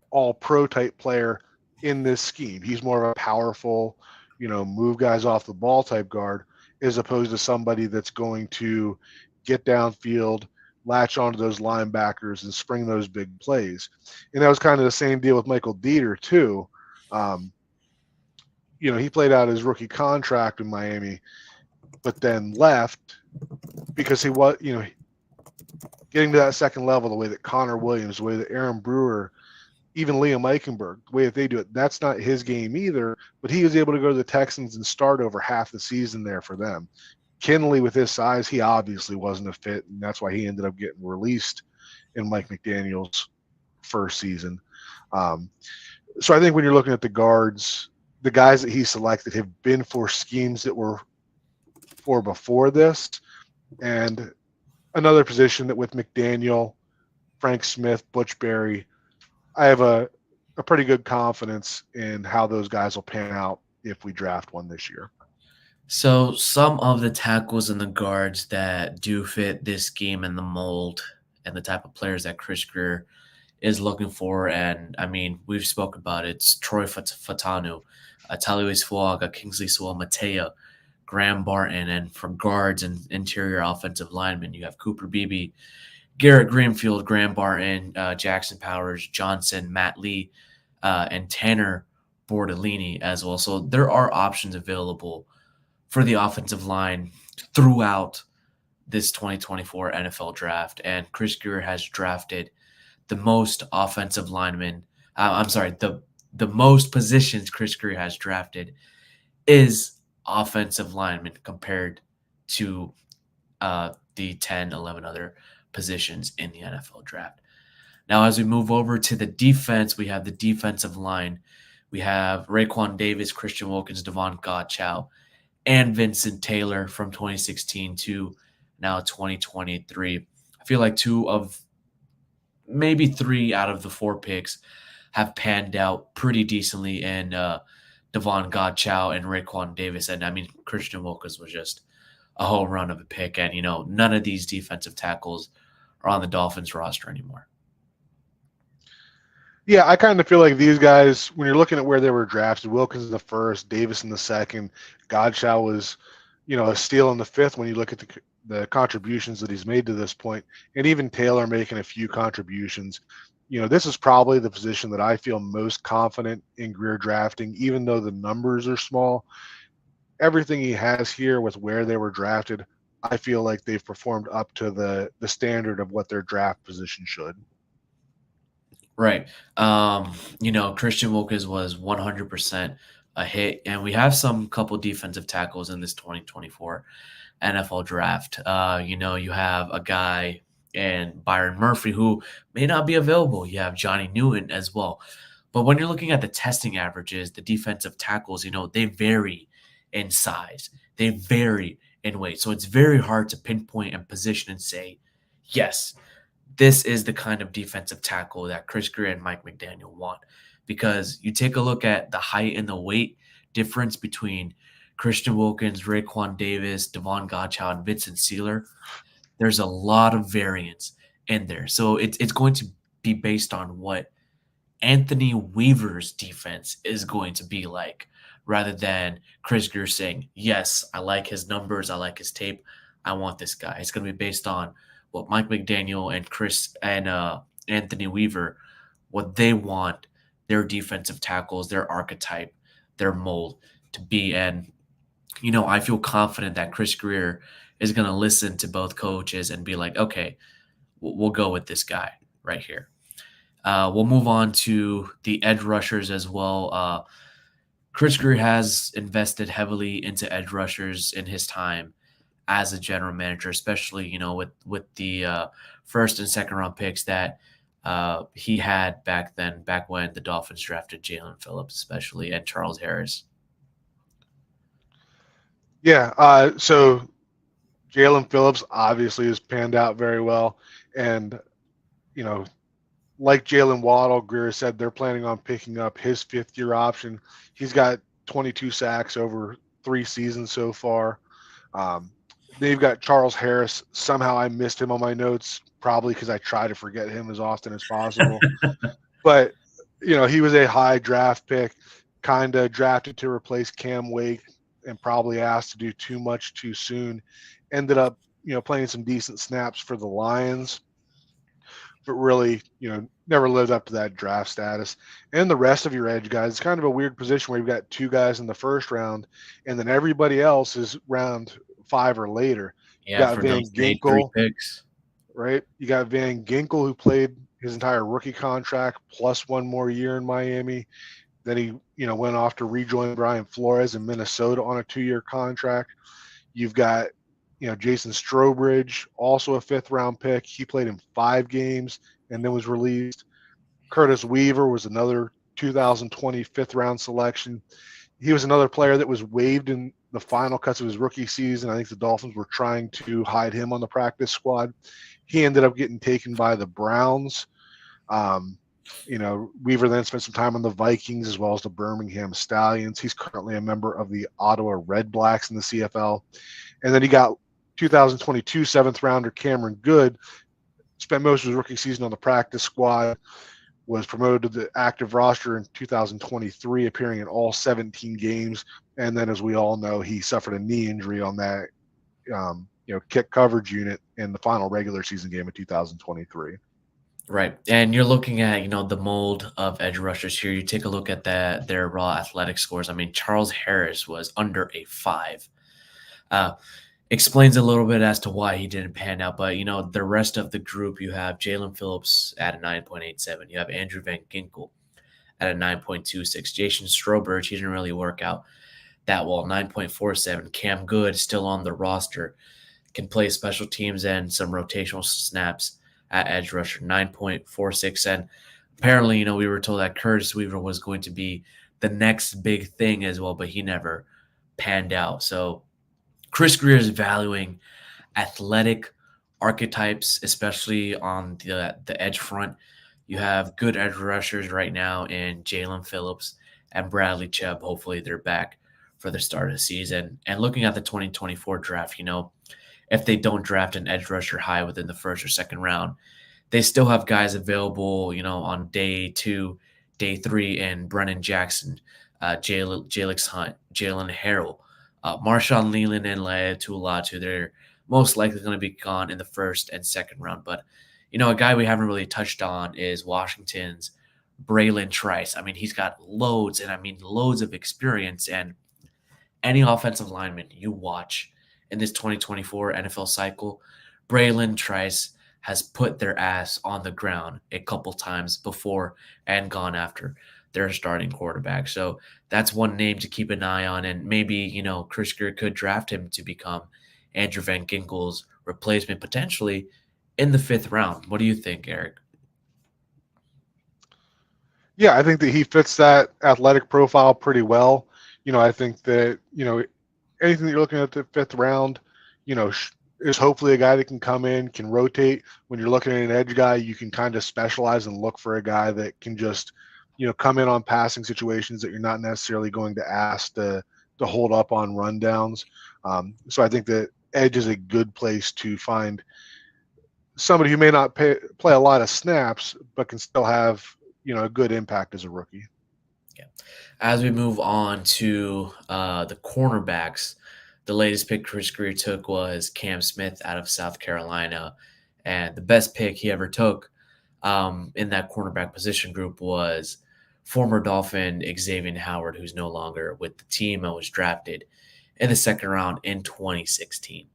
all pro type player in this scheme. He's more of a powerful, move guys off the ball type guard, as opposed to somebody that's going to get downfield, latch onto those linebackers, and spring those big plays. And that was kind of the same deal with Michael Dieter too. He played out his rookie contract in Miami, but then left because he was, getting to that second level, the way that Connor Williams, the way that Aaron Brewer, even Liam Eichenberg, the way that they do it, that's not his game either. But he was able to go to the Texans and start over half the season there for them. Kinley, with his size, he obviously wasn't a fit, and that's why he ended up getting released in Mike McDaniel's first season. So I think when you're looking at the guards, the guys that he selected have been for schemes that were for before this. And another position that with McDaniel, Frank Smith, Butch Berry, I have a pretty good confidence in how those guys will pan out if we draft one this year. So some of the tackles and the guards that do fit this scheme and the mold and the type of players that Chris Grier is looking for, and I mean, we've spoken about it. It's Troy Fatanu, Taliwis Fuaga, Kingsley Sewell-Matea, Graham Barton, and for guards and interior offensive linemen, you have Cooper Beebe, Garrett Greenfield, Graham Barton, Jackson Powers, Johnson, Matt Lee, and Tanner Bordellini as well. So there are options available for the offensive line throughout this 2024 NFL draft. And Chris Grier has drafted the most offensive linemen. The most positions Chris Grier has drafted is offensive linemen compared to the 10, 11 other positions in the NFL draft. Now, as we move over to the defense, we have the defensive line. We have Raekwon Davis, Christian Wilkins, Devon Godchow, and Vincent Taylor from 2016 to now 2023. I feel like maybe 3 out of the 4 picks have panned out pretty decently in Devon Godchow and Raekwon Davis. And I mean, Christian Wilkins was just a home run of a pick. And, none of these defensive tackles are on the Dolphins roster anymore. Yeah, I kind of feel like these guys, when you're looking at where they were drafted, Wilkins in the first, Davis in the second, Godchow was, a steal in the fifth when you look at the contributions that he's made to this point, and even Taylor making a few contributions. This is probably the position that I feel most confident in Grier drafting, even though the numbers are small. Everything he has here with where they were drafted, I feel like they've performed up to the standard of what their draft position should. Right. Christian Wilkins was 100% a hit, and we have some couple defensive tackles in this 2024 NFL draft. You have a guy and Byron Murphy who may not be available. You have Johnny Newton as well. But when you're looking at the testing averages, the defensive tackles, they vary in size. They vary in weight. So it's very hard to pinpoint and position and say, yes, this is the kind of defensive tackle that Chris Grier and Mike McDaniel want. because you take a look at the height and the weight difference between Christian Wilkins, Raekwon Davis, Devon Gottschall, and Vincent Sealer. There's a lot of variance in there. So it's going to be based on what Anthony Weaver's defense is going to be like, rather than Chris Grier saying, yes, I like his numbers, I like his tape, I want this guy. It's going to be based on what Mike McDaniel and Chris and Anthony Weaver, what they want their defensive tackles, their archetype, their mold to be. And, I feel confident that Chris Grier is going to listen to both coaches and be like, okay, we'll go with this guy right here. We'll move on to the edge rushers as well. Chris Grier has invested heavily into edge rushers in his time as a general manager, especially with the first and second round picks that he had back when the Dolphins drafted Jalen Phillips, especially, and Charles Harris. Yeah. So Jalen Phillips obviously has panned out very well, and like Jalen Waddle, Grier said they're planning on picking up his fifth-year option. He's got 22 sacks over 3 seasons so far. Then you've got Charles Harris. Somehow I missed him on my notes, probably because I try to forget him as often as possible. But, he was a high draft pick, kind of drafted to replace Cam Wake and probably asked to do too much too soon. Ended up, playing some decent snaps for the Lions, but really, never lived up to that draft status. And the rest of your edge guys, it's kind of a weird position where you've got 2 guys in the first round, and then everybody else is round 5 or later. Yeah, for Van those Ginkel, 3 picks. Right? You got Van Ginkel, who played his entire rookie contract plus 1 more year in Miami. Then he, went off to rejoin Brian Flores in Minnesota on a 2-year contract. You've got Jason Strowbridge, also a 5th-round pick. He played in 5 games and then was released. Curtis Weaver was another 2020 5th-round selection. He was another player that was waived in the final cuts of his rookie season. I think the Dolphins were trying to hide him on the practice squad. He ended up getting taken by the Browns. Weaver then spent some time on the Vikings as well as the Birmingham Stallions. He's currently a member of the Ottawa Red Blacks in the CFL. And then he got 2022 7th-rounder Cameron Good, spent most of his rookie season on the practice squad, was promoted to the active roster in 2023, appearing in all 17 games. And then, as we all know, he suffered a knee injury on that, kick coverage unit in the final regular season game of 2023. Right. And you're looking at, the mold of edge rushers here. You take a look at their raw athletic scores. I mean, Charles Harris was under a 5. Explains a little bit as to why he didn't pan out. But, the rest of the group, you have Jalen Phillips at a 9.87. You have Andrew Van Ginkel at a 9.26. Jason Strowbridge, he didn't really work out that well, 9.47. Cam Good, still on the roster, can play special teams and some rotational snaps at edge rusher, 9.46. And apparently, we were told that Curtis Weaver was going to be the next big thing as well, but he never panned out. So Chris Grier is valuing athletic archetypes, especially on the edge front. You have good edge rushers right now in Jalen Phillips and Bradley Chubb. Hopefully they're back for the start of the season. And looking at the 2024 draft, if they don't draft an edge rusher high within the first or second round, they still have guys available, on day 2, day 3, and Brennan Jackson, Jalix Hunt, Jalen Harrell, Marshawn Leland, and Laiatu. They're most likely going to be gone in the first and second round. But, a guy we haven't really touched on is Washington's Braylon Trice. I mean, he's got loads of experience, and any offensive lineman you watch in this 2024 NFL cycle, Braylon Trice has put their ass on the ground a couple times before and gone after their starting quarterback. So that's one name to keep an eye on. And maybe, Chris Grier could draft him to become Andrew Van Ginkel's replacement potentially in the 5th round. What do you think, Eric? Yeah, I think that he fits that athletic profile pretty well. I think that, anything that you're looking at the 5th round, is hopefully a guy that can come in, can rotate. When you're looking at an edge guy, you can kind of specialize and look for a guy that can just come in on passing situations that you're not necessarily going to ask to hold up on rundowns. So I think that edge is a good place to find somebody who may not play a lot of snaps, but can still have a good impact as a rookie. Yeah. As we move on to the cornerbacks, the latest pick Chris Grier took was Cam Smith out of South Carolina. And the best pick he ever took in that cornerback position group was former Dolphin Xavier Howard, who's no longer with the team and was drafted in the second round in 2016.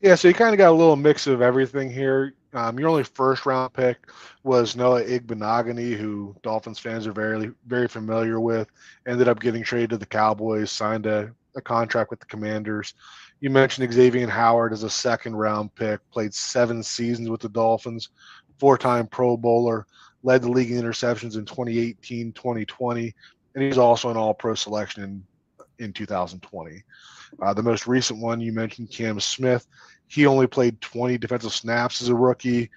Yeah, so you kind of got a little mix of everything here. Your only first round pick was Noah Igbenogany, who Dolphins fans are very, very familiar with. Ended up getting traded to the Cowboys, signed a contract with the Commanders. You mentioned Xavier Howard as a second round pick, played 7 seasons with the Dolphins, 4-time Pro Bowler, led the league in interceptions in 2018, 2020, and he's also an All Pro selection in 2020. The most recent one you mentioned, Cam Smith. He only played 20 defensive snaps as a rookie.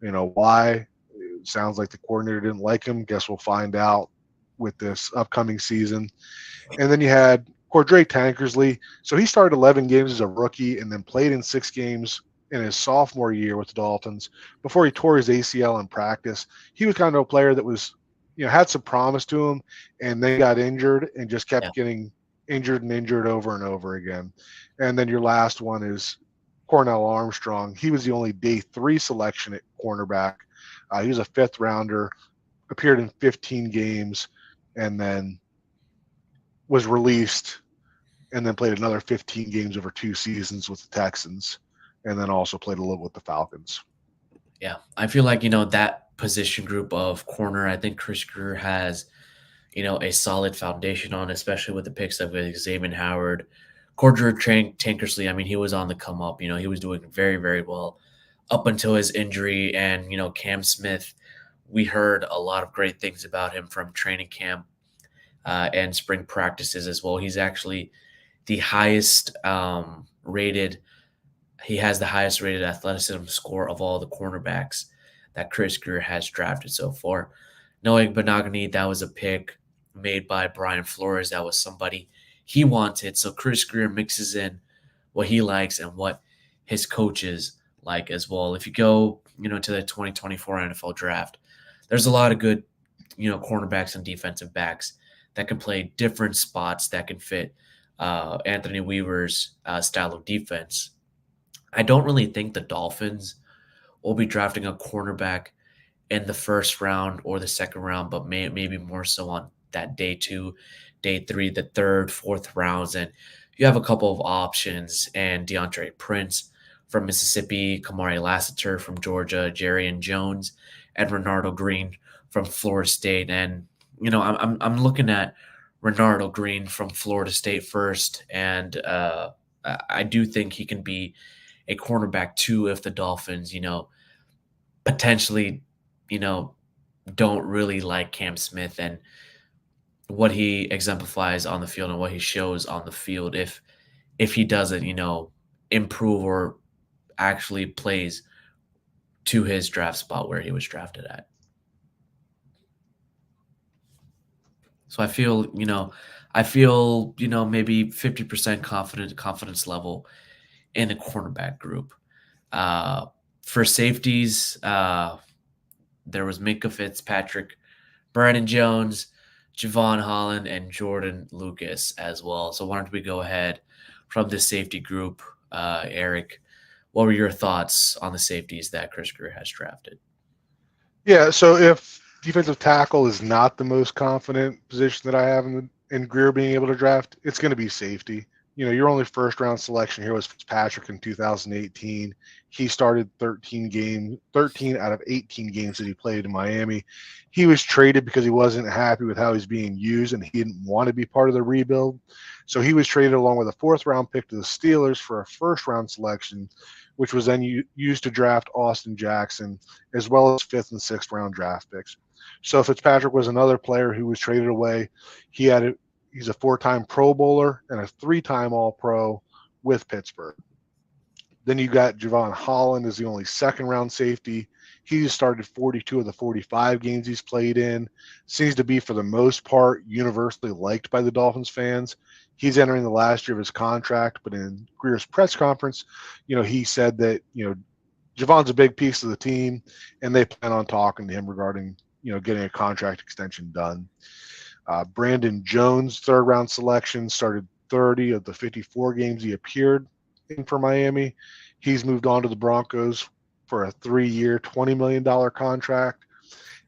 Why? It sounds like the coordinator didn't like him. Guess we'll find out with this upcoming season. And then you had Cordray Tankersley. So he started 11 games as a rookie and then played in 6 games in his sophomore year with the Dolphins before he tore his ACL in practice. He was kind of a player that was, had some promise to him and then got injured and just kept getting injured and injured over and over again. And then your last one is Cornell Armstrong. He was the only day 3 selection at cornerback. He was a 5th rounder, appeared in 15 games, and then was released and then played another 15 games over 2 seasons with the Texans, and then also played a little with the Falcons. Yeah, I feel like, that position group of corner, I think Chris Grier has, a solid foundation on, especially with the picks of Xavier Howard. Cordray Tankersley, I mean, he was on the come up. He was doing very, very well up until his injury. And, Cam Smith, we heard a lot of great things about him from training camp and spring practices as well. He's actually the highest rated. He has the highest rated athleticism score of all the cornerbacks that Chris Grier has drafted so far. Noah Igbenogany, that was a pick made by Brian Flores. That was somebody he wanted. So Chris Grier mixes in what he likes and what his coaches like as well. If you go, to the 2024 NFL draft, there's a lot of good, cornerbacks and defensive backs that can play different spots that can fit Anthony Weaver's style of defense. I don't really think the Dolphins will be drafting a cornerback in the first round or the second round, but maybe more so on that day 2, day 3, the 3rd, 4th rounds. And you have a couple of options, and DeAndre Prince from Mississippi, Kamari Lassiter from Georgia, Jerrion Jones, and Renardo Green from Florida State. And, I'm looking at Renardo Green from Florida State first, and I do think he can be a cornerback too if the Dolphins, potentially, don't really like Cam Smith and what he exemplifies on the field and what he shows on the field. If he doesn't, improve or actually plays to his draft spot where he was drafted at. So I feel, maybe 50% confidence level in the cornerback group. For safeties, there was Minkah Fitzpatrick, Brandon Jones, Javon Holland, and Jordan Lucas as well. So why don't we go ahead from the safety group? Eric, what were your thoughts on the safeties that Chris Grier has drafted? Yeah, so if defensive tackle is not the most confident position that I have in Grier being able to draft, it's going to be safety. Your only first round selection here was Fitzpatrick in 2018. He started 13 out of 18 games that he played in Miami. He was traded because he wasn't happy with how he's being used and he didn't want to be part of the rebuild. So he was traded along with a 4th round pick to the Steelers for a 1st round selection, which was then used to draft Austin Jackson, as well as 5th and 6th round draft picks. So Fitzpatrick was another player who was traded away. He's a 4-time Pro Bowler and a 3-time All-Pro with Pittsburgh. Then you got Javon Holland as the only 2nd round safety. He's started 42 of the 45 games he's played in. Seems to be, for the most part, universally liked by the Dolphins fans. He's entering the last year of his contract, but in Grier's press conference, he said that, Javon's a big piece of the team, and they plan on talking to him regarding, getting a contract extension done. Brandon Jones, third round selection, started 30 of the 54 games he appeared in for Miami. He's moved on to the Broncos for a 3-year, $20 million contract.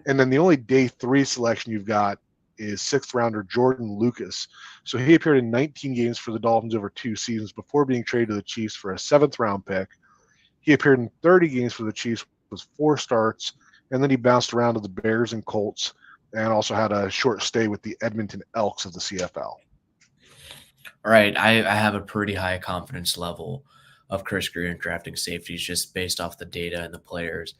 And then the only day 3 selection you've got is 6th rounder Jordan Lucas. So he appeared in 19 games for the Dolphins over 2 seasons before being traded to the Chiefs for a 7th round pick. He appeared in 30 games for the Chiefs with 4 starts, and then he bounced around to the Bears and Colts, and also had a short stay with the Edmonton Elks of the CFL. All right, I have a pretty high confidence level of Chris Grier in drafting safeties just based off the data and the players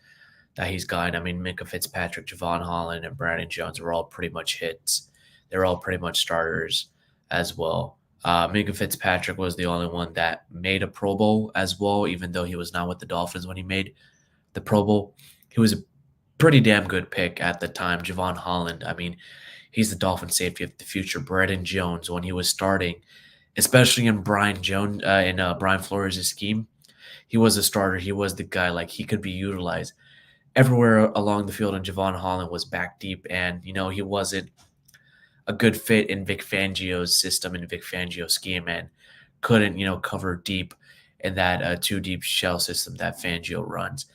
that he's got. I mean, Minka Fitzpatrick, Javon Holland, and Brandon Jones were all pretty much hits. They're all pretty much starters as well. Minka Fitzpatrick was the only one that made a Pro Bowl as well, even though he was not with the Dolphins when he made the Pro Bowl. He was a pretty damn good pick at the time. Javon Holland, I mean, he's the Dolphin safety of the future. Brandon Jones, when he was starting, especially in Brian Flores' scheme, he was a starter. He was the guy, like, he could be utilized everywhere along the field, and Javon Holland was back deep, and, he wasn't a good fit in Vic Fangio's system and Vic Fangio's scheme, and couldn't, cover deep in that 2 deep shell system that Fangio runs.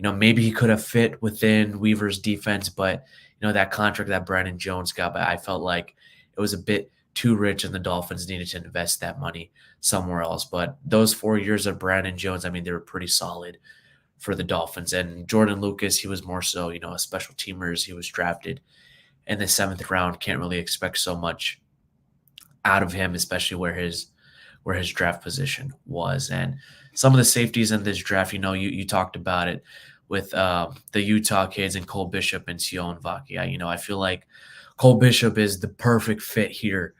Maybe he could have fit within Weaver's defense, but, that contract that Brandon Jones got, but I felt like it was a bit too rich and the Dolphins needed to invest that money somewhere else. But those 4 years of Brandon Jones, I mean, they were pretty solid for the Dolphins. And Jordan Lucas, he was more so, a special teamers. He was drafted in the 7th round. Can't really expect so much out of him, especially where his draft position was. And some of the safeties in this draft, you talked about it with the Utah kids and Cole Bishop and Sion Vakia. I feel like Cole Bishop is the perfect fit here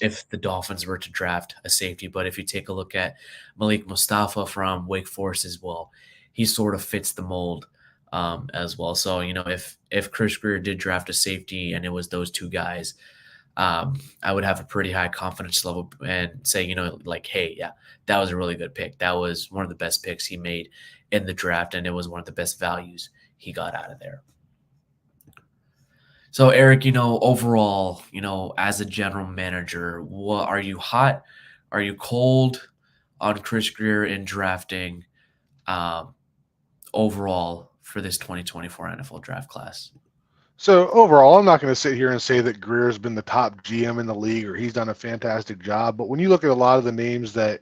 if the Dolphins were to draft a safety. But if you take a look at Malik Mustafa from Wake Forest as well, he sort of fits the mold as well. So, if Chris Grier did draft a safety and it was those 2 guys, I would have a pretty high confidence level and say, hey, yeah, that was a really good pick. That was one of the best picks he made in the draft, and it was one of the best values he got out of there. So, Eric, overall, as a general manager, what are you hot? Are you cold on Chris Grier in drafting overall for this 2024 NFL draft class? So overall, I'm not going to sit here and say that Grier's been the top GM in the league or he's done a fantastic job. But when you look at a lot of the names that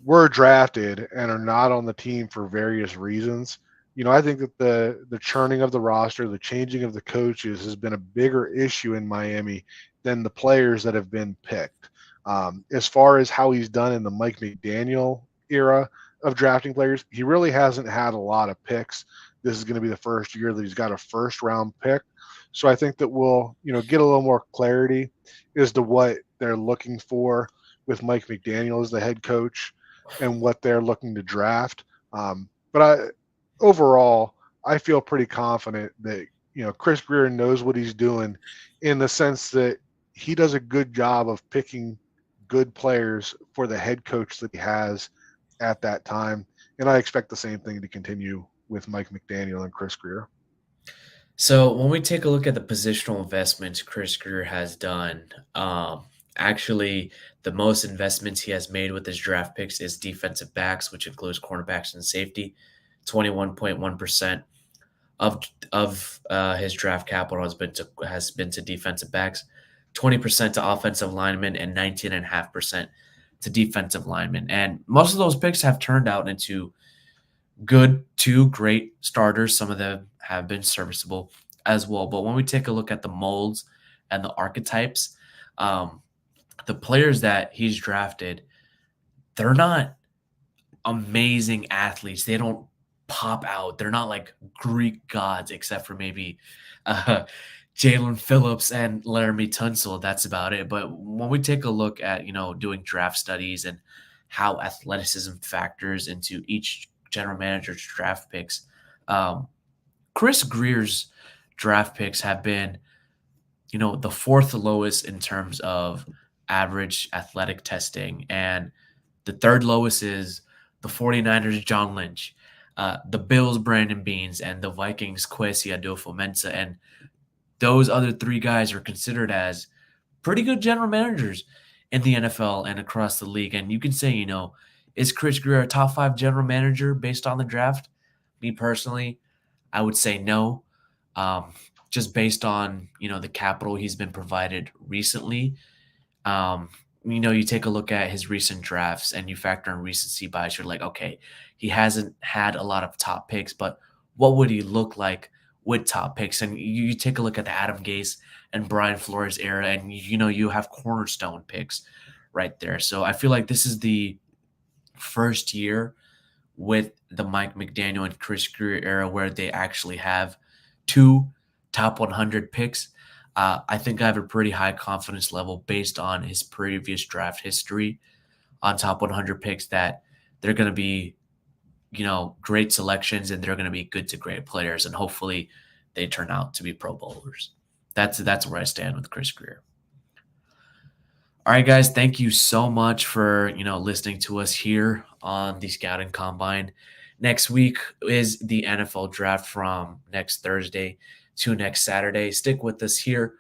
were drafted and are not on the team for various reasons, I think that the churning of the roster, the changing of the coaches has been a bigger issue in Miami than the players that have been picked. As far as how he's done in the Mike McDaniel era of drafting players, he really hasn't had a lot of picks. This is going to be the first year that he's got a 1st-round pick. So I think that we'll, get a little more clarity as to what they're looking for with Mike McDaniel as the head coach and what they're looking to draft. Overall, I feel pretty confident that, Chris Grier knows what he's doing in the sense that he does a good job of picking good players for the head coach that he has at that time. And I expect the same thing to continue with Mike McDaniel and Chris Grier. So when we take a look at the positional investments Chris Grier has done, actually the most investments he has made with his draft picks is defensive backs, which includes cornerbacks and safety. 21.1% of his draft capital has been to defensive backs, 20% to offensive linemen, and 19.5% to defensive linemen. And most of those picks have turned out into good to great starters. Some of them have been serviceable as well. But when we take a look at the molds and the archetypes, the players that he's drafted, they're not amazing athletes. They don't pop out. They're not like Greek gods, except for maybe Jalen Phillips and Laramie Tunsil. That's about it. But when we take a look at, doing draft studies and how athleticism factors into each general manager's draft picks, Um, Chris Grier's draft picks have been, the fourth lowest in terms of average athletic testing. And the third lowest is the 49ers' John Lynch, the Bills' Brandon Beans, and the Vikings' Kwesi Adolfo-Mensah. And those other three guys are considered as pretty good general managers in the NFL and across the league. And you can say, is Chris Grier a top 5 general manager based on the draft? Me personally, I would say no. Um, just based on, the capital he's been provided recently. Um, you take a look at his recent drafts and you factor in recency bias, you're like, okay, he hasn't had a lot of top picks, but what would he look like with top picks? And you take a look at the Adam Gase and Brian Flores era, and you have cornerstone picks right there. So I feel like this is the first year with the Mike McDaniel and Chris Grier era where they actually have two top 100 picks. I think I have a pretty high confidence level based on his previous draft history on top 100 picks that they're going to be, great selections and they're going to be good to great players, and hopefully they turn out to be Pro Bowlers. That's where I stand with Chris Grier. All right, guys, thank you so much for, listening to us here on the Scouting Combine. Next week is the NFL draft from next Thursday to next Saturday. Stick with us here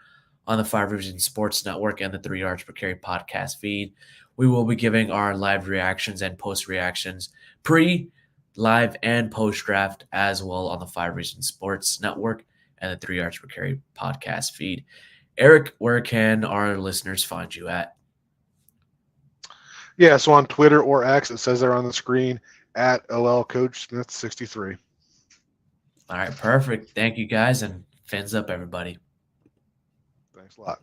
on the Five Reasons Sports Network and the 3 Yards Per Carry podcast feed. We will be giving our live reactions and post reactions, pre, live, and post draft as well on the Five Reasons Sports Network and the 3 Yards Per Carry podcast feed. Eric, where can our listeners find you at? Yeah, so on Twitter or X, it says there on the screen at LLCoachSmith63. All right, perfect. Thank you, guys, and fins up, everybody. Thanks a lot.